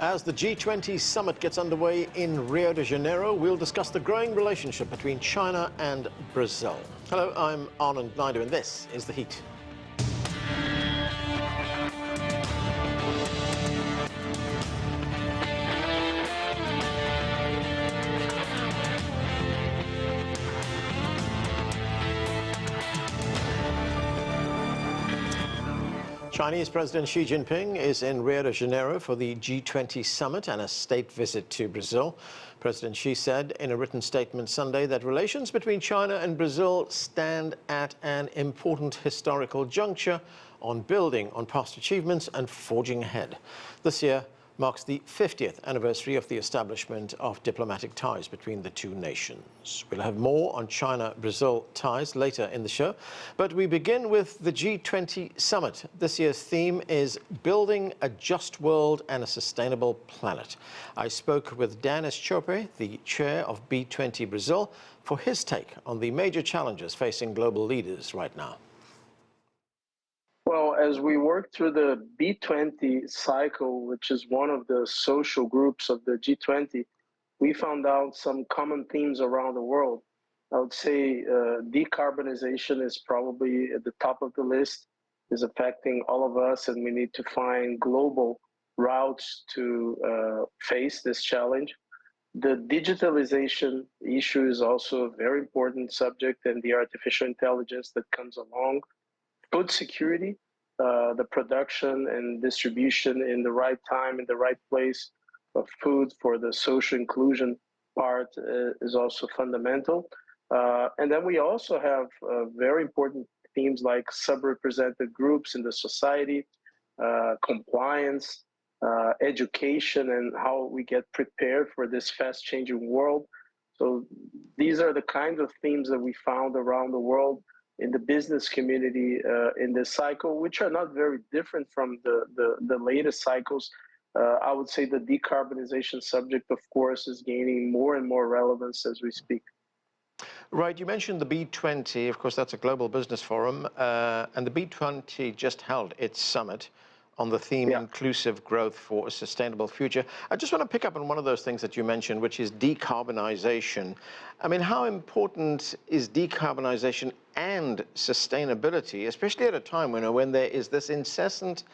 As the G20 Summit gets underway in Rio de Janeiro, we'll discuss the growing relationship between China and Brazil. Hello, I'm Anand Naidu, and this is The Heat. Chinese President Xi Jinping is in Rio de Janeiro for the G20 Summit and a state visit to Brazil. President Xi said in a written statement Sunday that relations between China and Brazil stand at an important historical juncture on building on past achievements and forging ahead. This year marks the 50th anniversary of the establishment of diplomatic ties between the two nations. We'll have more on China-Brazil ties later in the show, but we begin with the G20 Summit. This year's theme is Building a Just World and a Sustainable Planet. I spoke with Ioschpe, the chair of B20 Brazil, for his take on the major challenges facing global leaders right now. Well, as we work through the B20 cycle, which is one of the social groups of the G20, we found out some common themes around the world. I would say decarbonization is probably at the top of the list, is affecting all of us, and we need to find global routes to face this challenge. The digitalization issue is also a very important subject, and the artificial intelligence that comes along. Food security, the production and distribution in the right time, in the right place of food for the social inclusion part is also fundamental. And then we also have very important themes like subrepresented groups in the society, compliance, education, and how we get prepared for this fast-changing world. So these are the kinds of themes that we found around the world in the business community in this cycle, which are not very different from the latest cycles. I would say the decarbonization subject, of course, is gaining more and more relevance as we speak. Right, you mentioned the B20, of course, that's a global business forum, and the B20 just held its summit on the theme Inclusive Growth for a Sustainable Future. I just want to pick up on one of those things that you mentioned, which is decarbonization. I mean, how important is decarbonization and sustainability, especially at a time when there is this incessant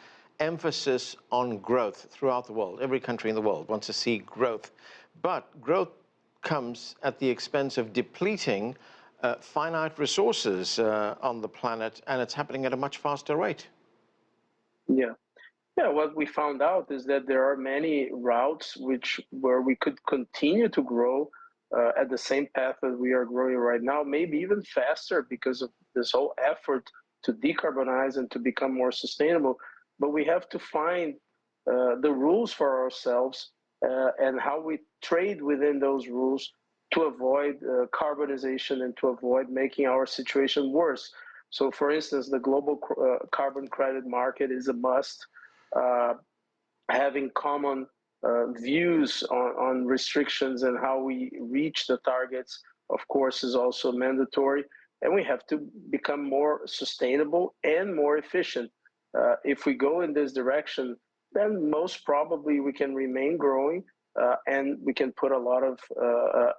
emphasis on growth throughout the world? Every country in the world wants to see growth, but growth comes at the expense of depleting finite resources on the planet, and it's happening at a much faster rate. Yeah, what we found out is that there are many routes where we could continue to grow at the same path that we are growing right now, maybe even faster because of this whole effort to decarbonize and to become more sustainable. But we have to find the rules for ourselves and how we trade within those rules to avoid carbonization and to avoid making our situation worse. So, for instance, the global carbon credit market is a must. Having common views on restrictions and how we reach the targets, of course, is also mandatory. And we have to become more sustainable and more efficient. If we go in this direction, then most probably we can remain growing and we can put a lot of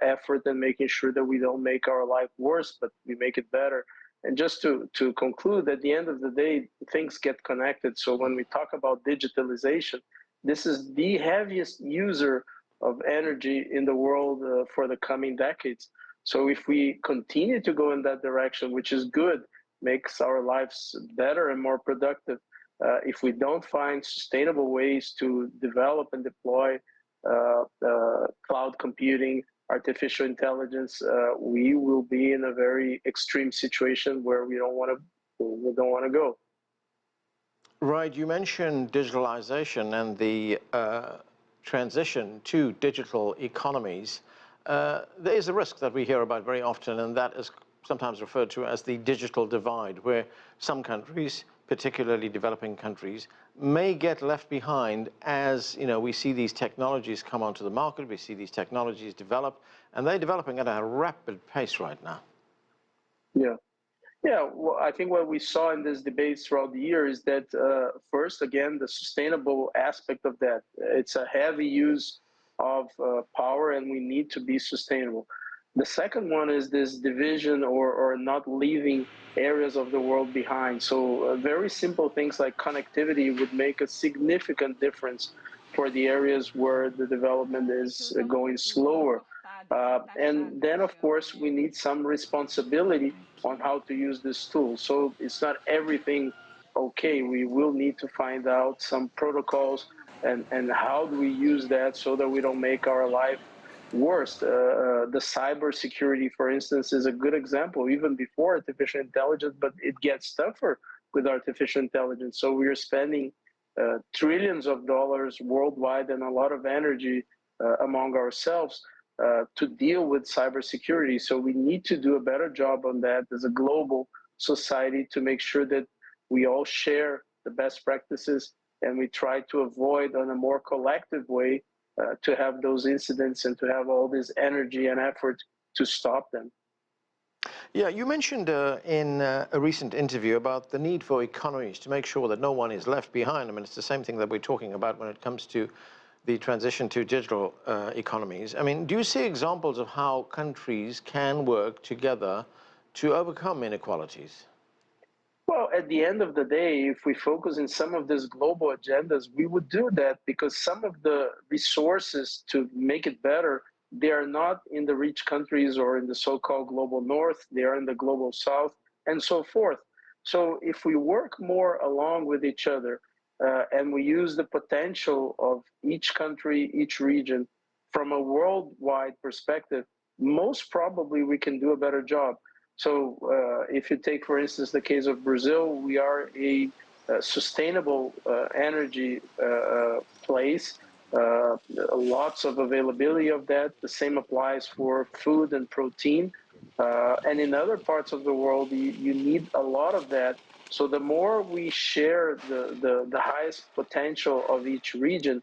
effort in making sure that we don't make our life worse, but we make it better. And just to conclude, at the end of the day, things get connected. So when we talk about digitalization, this is the heaviest user of energy in the world for the coming decades. So if we continue to go in that direction, which is good, makes our lives better and more productive, if we don't find sustainable ways to develop and deploy cloud computing, artificial intelligence, we will be in a very extreme situation where we don't want to go. Right, you mentioned digitalization and the transition to digital economies. There is a risk that we hear about very often, and that is sometimes referred to as the digital divide, where some countries, particularly developing countries, may get left behind as, we see these technologies come onto the market, we see these technologies develop, and they're developing at a rapid pace right now. Yeah, well, I think what we saw in this debate throughout the year is that first, again, the sustainable aspect of that. It's a heavy use of power, and we need to be sustainable. The second one is this division or not leaving areas of the world behind. So very simple things like connectivity would make a significant difference for the areas where the development is going slower. And then, of course, we need some responsibility on how to use this tool. So it's not everything okay. We will need to find out some protocols and how do we use that so that we don't make our life worse. The cyber security, for instance, is a good example, even before artificial intelligence, but it gets tougher with artificial intelligence. So we are spending trillions of dollars worldwide and a lot of energy among ourselves to deal with cybersecurity. So we need to do a better job on that as a global society to make sure that we all share the best practices and we try to avoid on a more collective way to have those incidents and to have all this energy and effort to stop them. Yeah, you mentioned in a recent interview about the need for economies to make sure that no one is left behind. I mean, it's the same thing that we're talking about when it comes to the transition to digital economies. I mean, do you see examples of how countries can work together to overcome inequalities? Well, at the end of the day, if we focus in some of these global agendas, we would do that because some of the resources to make it better, they are not in the rich countries or in the so-called global north, they are in the global south and so forth. So if we work more along with each other and we use the potential of each country, each region from a worldwide perspective, most probably we can do a better job. So if you take, for instance, the case of Brazil, we are a sustainable energy place, lots of availability of that. The same applies for food and protein. And in other parts of the world, you need a lot of that. So the more we share the highest potential of each region,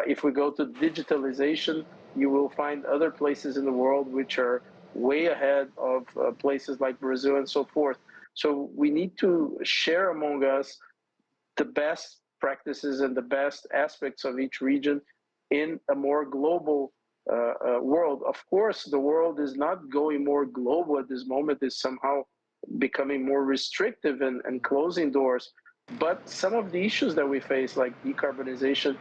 if we go to digitalization, you will find other places in the world which are way ahead of places like Brazil and so forth. So we need to share among us the best practices and the best aspects of each region in a more global world. Of course, the world is not going more global at this moment, it's somehow becoming more restrictive and closing doors. But some of the issues that we face, like decarbonization,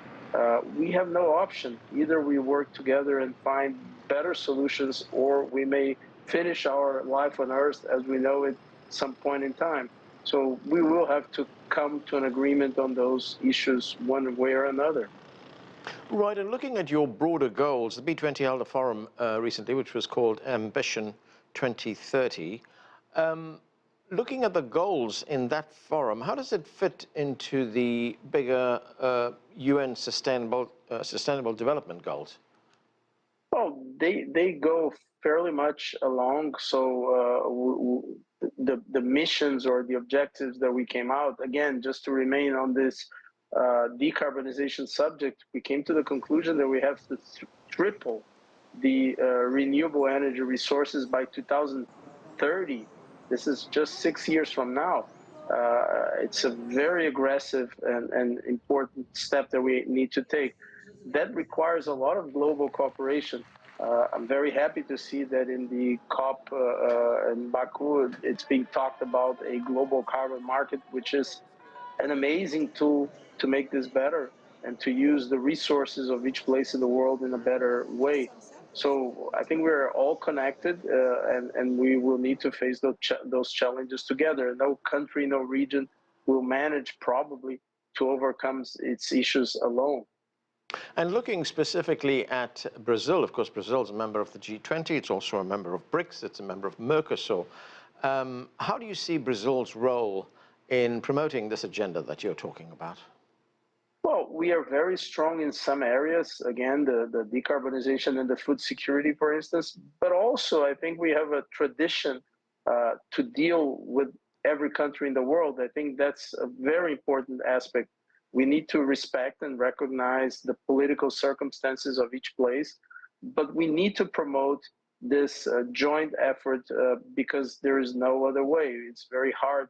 we have no option. Either we work together and find better solutions, or we may finish our life on Earth as we know it some point in time. So we will have to come to an agreement on those issues one way or another. Right, and looking at your broader goals, the B20 held a forum recently, which was called Ambition 2030. Looking at the goals in that forum, how does it fit into the bigger UN Sustainable Development Goals? Well, they go fairly much along. So the missions or the objectives that we came out, again, just to remain on this decarbonization subject, we came to the conclusion that we have to triple the renewable energy resources by 2030. This is just 6 years from now. It's a very aggressive and important step that we need to take. That requires a lot of global cooperation. I'm very happy to see that in the COP in Baku, it's being talked about a global carbon market, which is an amazing tool to make this better and to use the resources of each place in the world in a better way. So I think we're all connected and we will need to face those challenges together. No country, no region will manage probably to overcome its issues alone. And looking specifically at Brazil, of course, Brazil is a member of the G20. It's also a member of BRICS. It's a member of Mercosur. How do you see Brazil's role in promoting this agenda that you're talking about? Well, we are very strong in some areas, again, the decarbonization and the food security, for instance, but also I think we have a tradition to deal with every country in the world. I think that's a very important aspect. We need to respect and recognize the political circumstances of each place, but we need to promote this joint effort because there is no other way. It's very hard.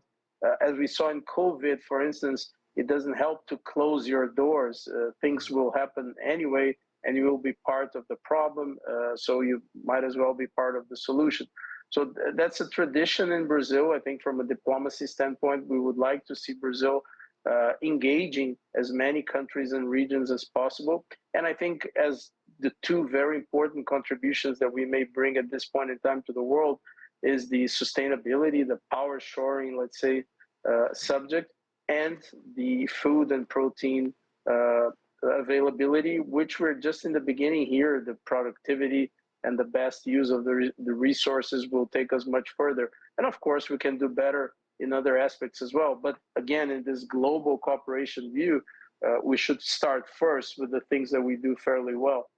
As we saw in COVID, for instance, it doesn't help to close your doors. Things will happen anyway, and you will be part of the problem. So you might as well be part of the solution. So that's a tradition in Brazil. I think from a diplomacy standpoint, we would like to see Brazil engaging as many countries and regions as possible. And I think as the two very important contributions that we may bring at this point in time to the world is the sustainability, the power shoring, let's say, subject, and the food and protein availability, which we're just in the beginning here. The productivity and the best use of the resources will take us much further. And of course, we can do better in other aspects as well. But again, in this global cooperation view, we should start first with the things that we do fairly well.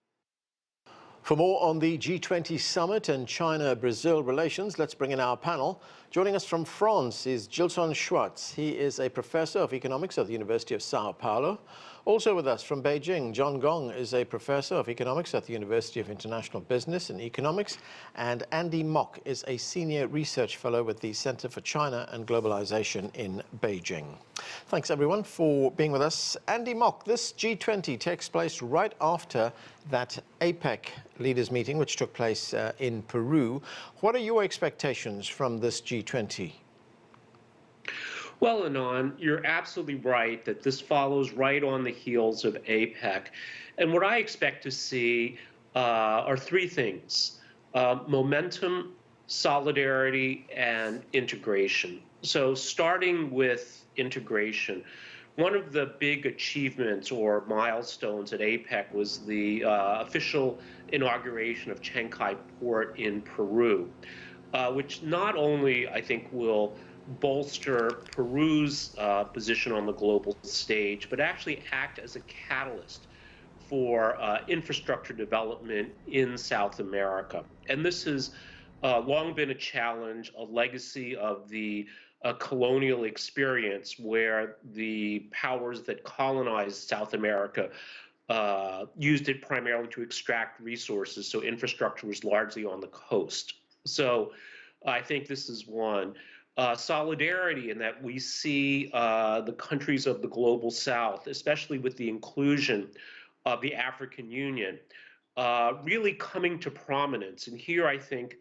For more on the G20 Summit and China-Brazil relations, let's bring in our panel. Joining us from France is Gilson Schwartz. He is a professor of economics at the University of Sao Paulo. Also with us from Beijing, Gong is a professor of economics at the University of International Business and Economics, and Andy Mok is a senior research fellow with the Center for China and Globalization in Beijing. Thanks everyone for being with us. Andy Mok, this G20 takes place right after that APEC leaders meeting, which took place in Peru. What are your expectations from this G20? Well, Anand, you're absolutely right that this follows right on the heels of APEC. And what I expect to see are three things: momentum, solidarity, and integration. So starting with integration, one of the big achievements or milestones at APEC was the official inauguration of Chancay Port in Peru, which not only, I think, will bolster Peru's position on the global stage, but actually act as a catalyst for infrastructure development in South America. And this has long been a challenge, a legacy of the colonial experience where the powers that colonized South America used it primarily to extract resources, so infrastructure was largely on the coast. So I think this is one. Solidarity in that we see the countries of the global south, especially with the inclusion of the African Union, really coming to prominence. And here I think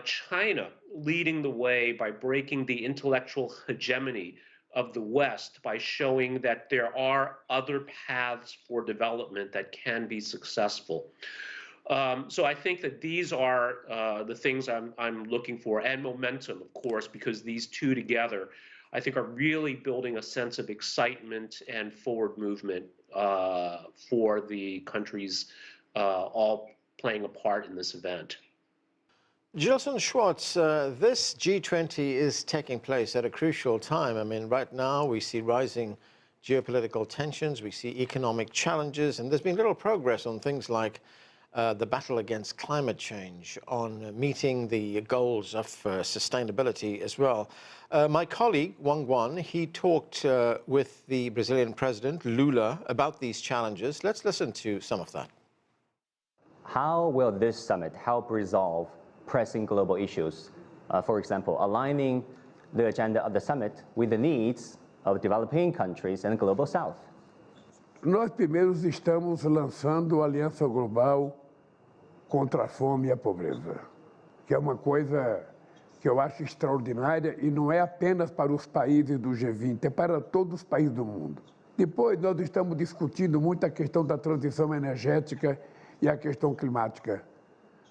China leading the way by breaking the intellectual hegemony of the West by showing that there are other paths for development that can be successful. So I think that these are the things I'm looking for, and momentum, of course, because these two together, I think, are really building a sense of excitement and forward movement for the countries all playing a part in this event. Gilson Schwartz, this G20 is taking place at a crucial time. I mean, right now we see rising geopolitical tensions, we see economic challenges, and there's been little progress on things like the battle against climate change, on meeting the goals of sustainability as well. My colleague, Wang, he talked with the Brazilian President, Lula, about these challenges. Let's listen to some of that. How will this summit help resolve pressing global issues? For example, aligning the agenda of the summit with the needs of developing countries and the global south. Nós primeiros estamos lançando a Aliança Global contra a Fome e a Pobreza, que é uma coisa que eu acho extraordinária e não é apenas para os países do G20, é para todos os países do mundo. Depois, nós estamos discutindo muito a questão da transição energética e a questão climática,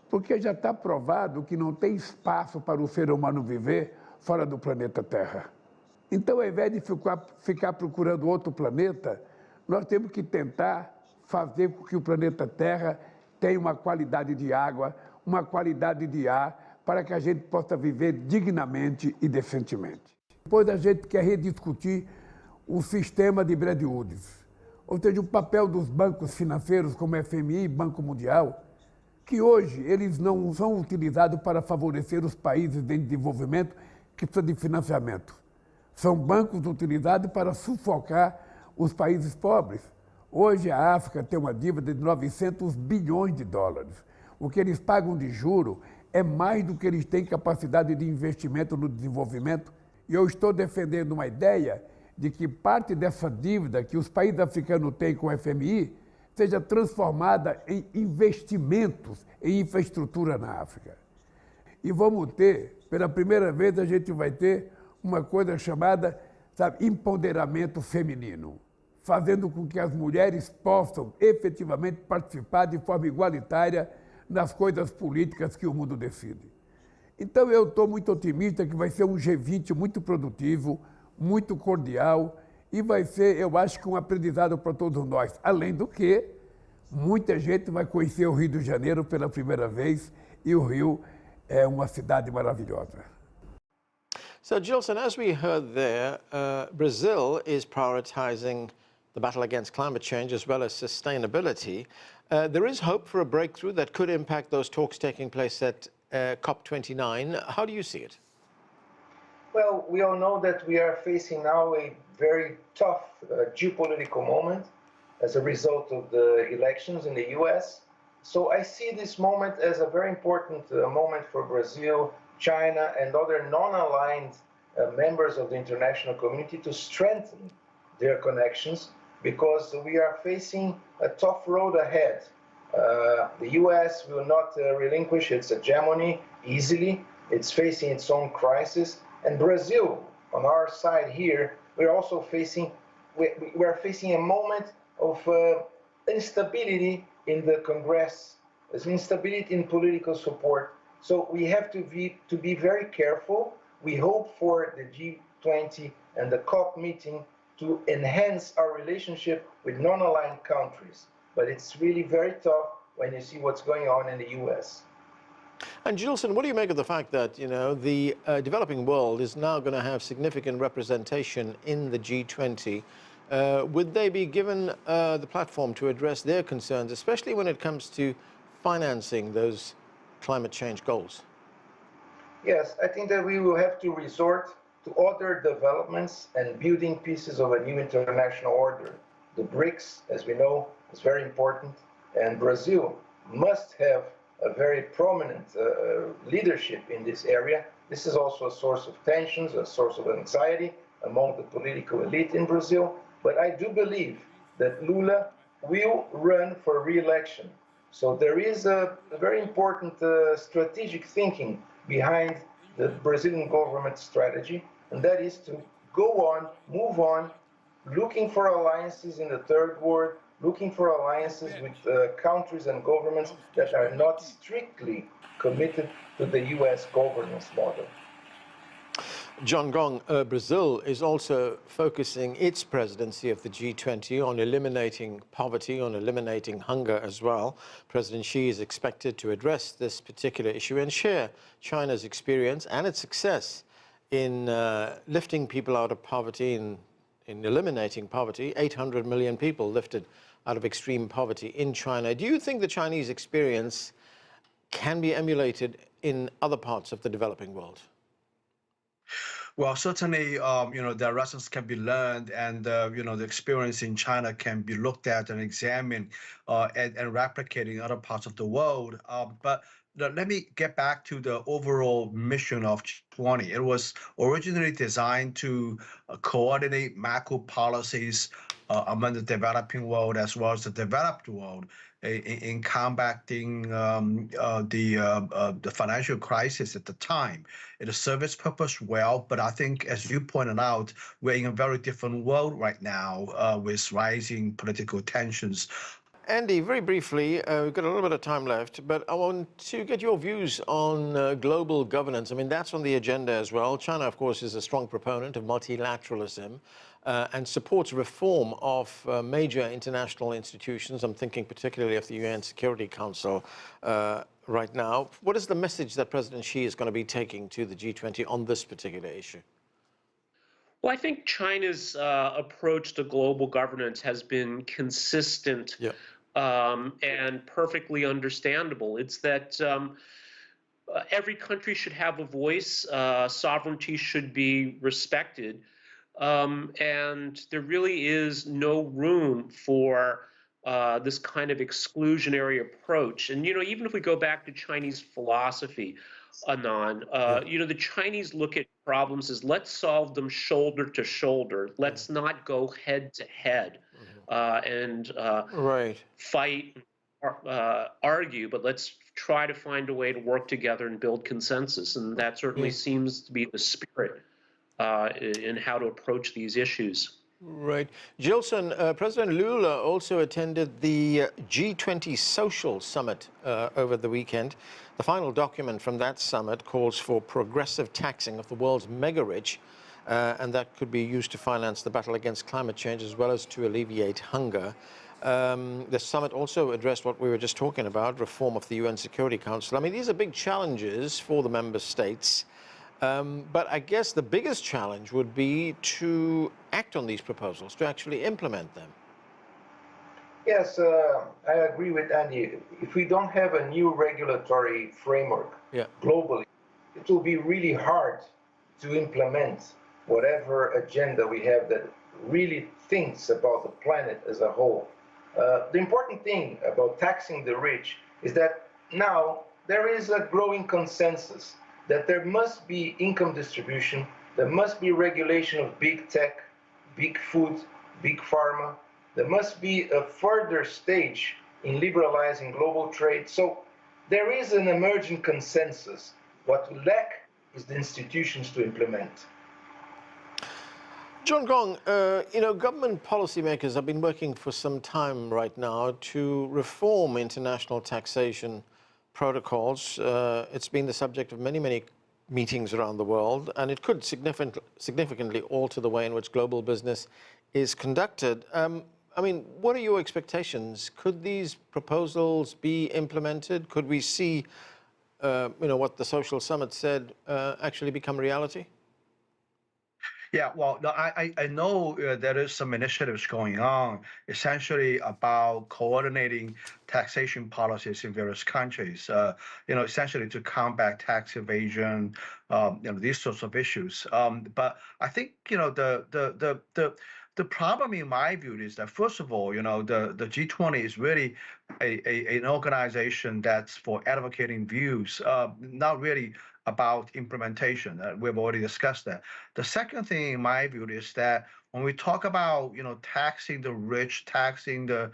porque já está provado que não tem espaço para o ser humano viver fora do planeta Terra. Então, ao invés de ficar procurando outro planeta, nós temos que tentar fazer com que o planeta Terra tenha uma qualidade de água, uma qualidade de ar, para que a gente possa viver dignamente e decentemente. Depois a gente quer rediscutir o sistema de Bretton Woods, ou seja, o papel dos bancos financeiros como FMI e Banco Mundial, que hoje eles não são utilizados para favorecer os países em desenvolvimento que precisam de financiamento. São bancos utilizados para sufocar os países pobres. Hoje a África tem uma dívida de 900 bilhões de dólares. O que eles pagam de juro é mais do que eles têm capacidade de investimento no desenvolvimento. E eu estou defendendo uma ideia de que parte dessa dívida que os países africanos têm com o FMI seja transformada em investimentos em infraestrutura na África. E vamos ter, pela primeira vez, a gente vai ter uma coisa chamada, sabe, empoderamento feminino, fazendo com que as mulheres possam efetivamente participar de forma igualitária nas coisas políticas que o mundo decide. Então eu estou muito otimista que vai ser um G20 muito produtivo, muito cordial e vai ser, eu acho, que um aprendizado para todos nós. Além do que, muita gente vai conhecer o Rio de Janeiro pela primeira vez e o Rio é uma cidade maravilhosa. So, Gilson, as we heard there, Brazil is prioritizing the battle against climate change as well as sustainability. There is hope for a breakthrough that could impact those talks taking place at COP29. How do you see it? Well, we all know that we are facing now a very tough geopolitical moment as a result of the elections in the US. So I see this moment as a very important moment for Brazil, China, and other non-aligned members of the international community to strengthen their connections, because we are facing a tough road ahead. The US will not relinquish its hegemony easily. It's facing its own crisis. And Brazil, on our side here, we're facing a moment of instability in the Congress. There's instability in political support. So we have to be very careful. We hope for the G20 and the COP meeting to enhance our relationship with non-aligned countries. But it's really very tough when you see what's going on in the US. And Gilson, what do you make of the fact that, you know, the developing world is now going to have significant representation in the G20? Would they be given the platform to address their concerns, especially when it comes to financing those climate change goals? Yes, I think that we will have to resort to other developments and building pieces of a new international order. The BRICS, as we know, is very important, and Brazil must have a very prominent leadership in this area. This is also a source of tensions, a source of anxiety among the political elite in Brazil. But I do believe that Lula will run for re-election. So there is a very important strategic thinking behind the Brazilian government strategy, and that is to go on, move on, looking for alliances in the third world, looking for alliances with countries and governments that are not strictly committed to the US governance model. John Gong, Brazil is also focusing its presidency of the G20 on eliminating poverty, on eliminating hunger as well. President Xi is expected to address this particular issue and share China's experience and its success in lifting people out of poverty, in eliminating poverty. 800 million people lifted out of extreme poverty in China. Do you think the Chinese experience can be emulated in other parts of the developing world? Well, certainly, the lessons can be learned, and the experience in China can be looked at and examined and replicated in other parts of the world. But let me get back to the overall mission of G20. It was originally designed to coordinate macro policies among the developing world as well as the developed world in combating the financial crisis at the time. It served its purpose well, but I think, as you pointed out, we're in a very different world right now with rising political tensions. Andy, very briefly, we've got a little bit of time left, but I want to get your views on global governance. I mean, that's on the agenda as well. China, of course, is a strong proponent of multilateralism and supports reform of major international institutions. I'm thinking particularly of the UN Security Council right now. What is the message that President Xi is going to be taking to the G20 on this particular issue? Well, I think China's approach to global governance has been consistent. Yeah. And perfectly understandable. It's that every country should have a voice, sovereignty should be respected, and there really is no room for this kind of exclusionary approach. And, even if we go back to Chinese philosophy, Anand, the Chinese look at problems as let's solve them shoulder to shoulder. Let's not go head to head and fight, argue, but let's try to find a way to work together and build consensus. And that certainly seems to be the spirit in how to approach these issues. Right. Gilson, President Lula also attended the G20 Social Summit over the weekend. The final document from that summit calls for progressive taxing of the world's mega-rich, and that could be used to finance the battle against climate change as well as to alleviate hunger. The summit also addressed what we were just talking about, reform of the UN Security Council. I mean, these are big challenges for the member states. But I guess the biggest challenge would be to act on these proposals, to actually implement them. Yes, I agree with Andy. If we don't have a new regulatory framework globally, it will be really hard to implement whatever agenda we have that really thinks about the planet as a whole. The important thing about taxing the rich is that now there is a growing consensus that there must be income distribution, there must be regulation of big tech, big food, big pharma. There must be a further stage in liberalizing global trade. So there is an emerging consensus. What we lack is the institutions to implement. John Gong, government policymakers have been working for some time right now to reform international taxation protocols. It's been the subject of many, many meetings around the world, and it could significantly alter the way in which global business is conducted. I mean, what are your expectations? Could these proposals be implemented? Could we see, what the Social Summit said actually become reality? Yeah, well, no, I know there is some initiatives going on, essentially about coordinating taxation policies in various countries, essentially to combat tax evasion, these sorts of issues. But I think, the problem in my view is that, first of all, the G20 is really an organization that's for advocating views, not really about implementation. We've already discussed that. The second thing, in my view, is that when we talk about, taxing the rich, taxing the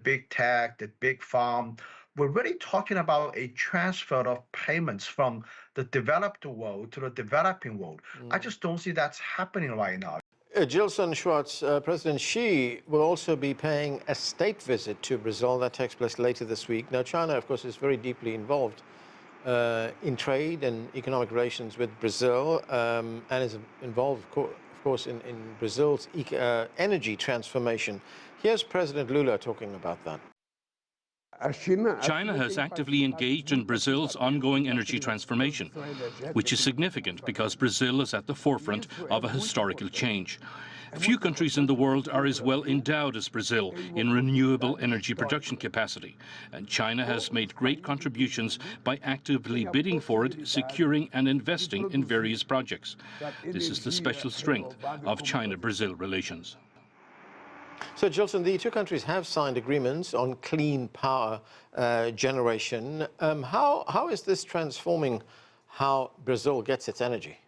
big tech, the big farm, we're really talking about a transfer of payments from the developed world to the developing world. I just don't see that's happening right now. Gilson, Schwartz, President Xi will also be paying a state visit to Brazil. That takes place later this week. Now, China, of course, is very deeply involved in trade and economic relations with Brazil, and is involved, of course, in Brazil's energy transformation. Here's President Lula talking about that. China has actively engaged in Brazil's ongoing energy transformation, which is significant because Brazil is at the forefront of a historical change. Few countries in the world are as well endowed as Brazil in renewable energy production capacity, and China has made great contributions by actively bidding for it, securing and investing in various projects. This is the special strength of China-Brazil relations. So, Gilson, the two countries have signed agreements on clean power generation. How is this transforming how Brazil gets its energy?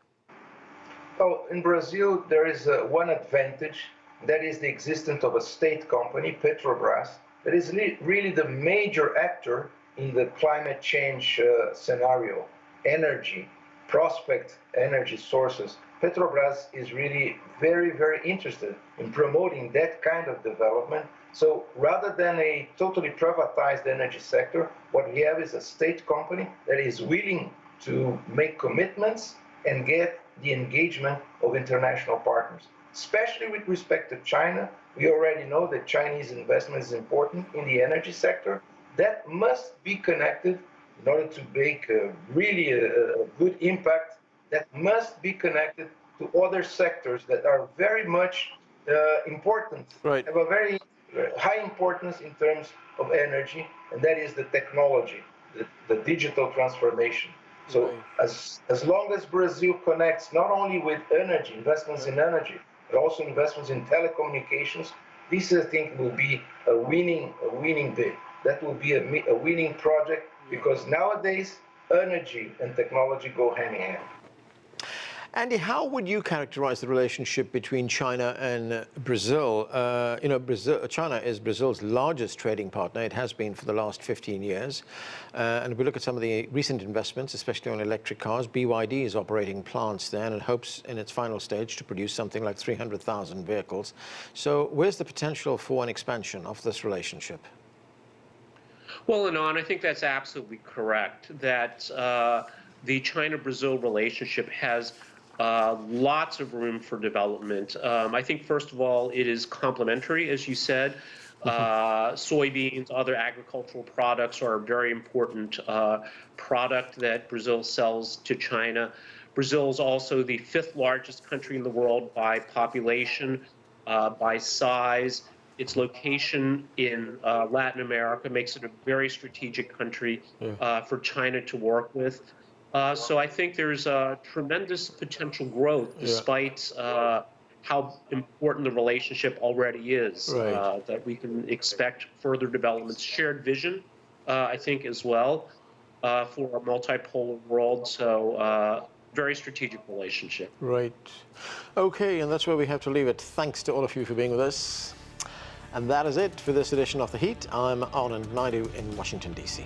Well, in Brazil, there is one advantage, that is the existence of a state company, Petrobras, that is really the major actor in the climate change scenario, energy, prospect energy sources. Petrobras is really very, very interested in promoting that kind of development. So rather than a totally privatized energy sector, what we have is a state company that is willing to make commitments and get the engagement of international partners. Especially with respect to China, we already know that Chinese investment is important in the energy sector. That must be connected in order to make really a good impact. That must be connected to other sectors that are very much important, have a very high importance in terms of energy, and that is the technology, the digital transformation. So as long as Brazil connects not only with energy, investments in energy, but also investments in telecommunications, this I think will be a winning bid. That will be a winning project because nowadays energy and technology go hand in hand. Andy, how would you characterize the relationship between China and Brazil? China is Brazil's largest trading partner. It has been for the last 15 years. And if we look at some of the recent investments, especially on electric cars, BYD is operating plants there and it hopes in its final stage to produce something like 300,000 vehicles. So where's the potential for an expansion of this relationship? Well, Anand, I think that's absolutely correct, that the China-Brazil relationship has lots of room for development. I think, first of all, it is complementary, as you said. Soybeans, other agricultural products are a very important product that Brazil sells to China. Brazil is also the 5th largest country in the world by population, by size. Its location in Latin America makes it a very strategic country for China to work with. So I think there's tremendous potential growth despite how important the relationship already is, that we can expect further developments. Shared vision, I think, as well, for a multipolar world. So very strategic relationship. Right. Okay, and that's where we have to leave it. Thanks to all of you for being with us. And that is it for this edition of The Heat. I'm Anand Naidu in Washington, D.C.